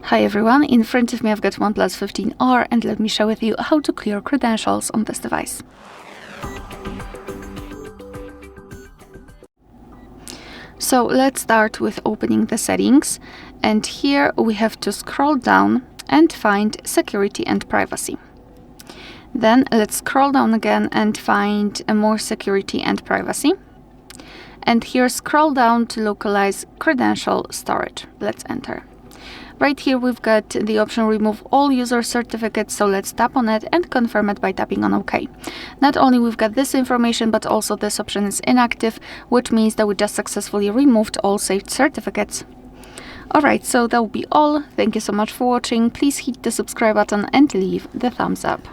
Hi everyone, in front of me I've got OnePlus 15R and let me share with you how to clear credentials on this device. So let's start with opening the settings, and here we have to scroll down and find security and privacy. Then let's scroll down again and find more security and privacy. And here scroll down to localize credential storage. Let's enter. Right here we've got the option remove all user certificates, so let's tap on it and confirm it by tapping on OK. Not only we've got this information, but also this option is inactive, which means that we just successfully removed all saved certificates. Alright, so that will be all. Thank you so much for watching. Please hit the subscribe button and leave the thumbs up.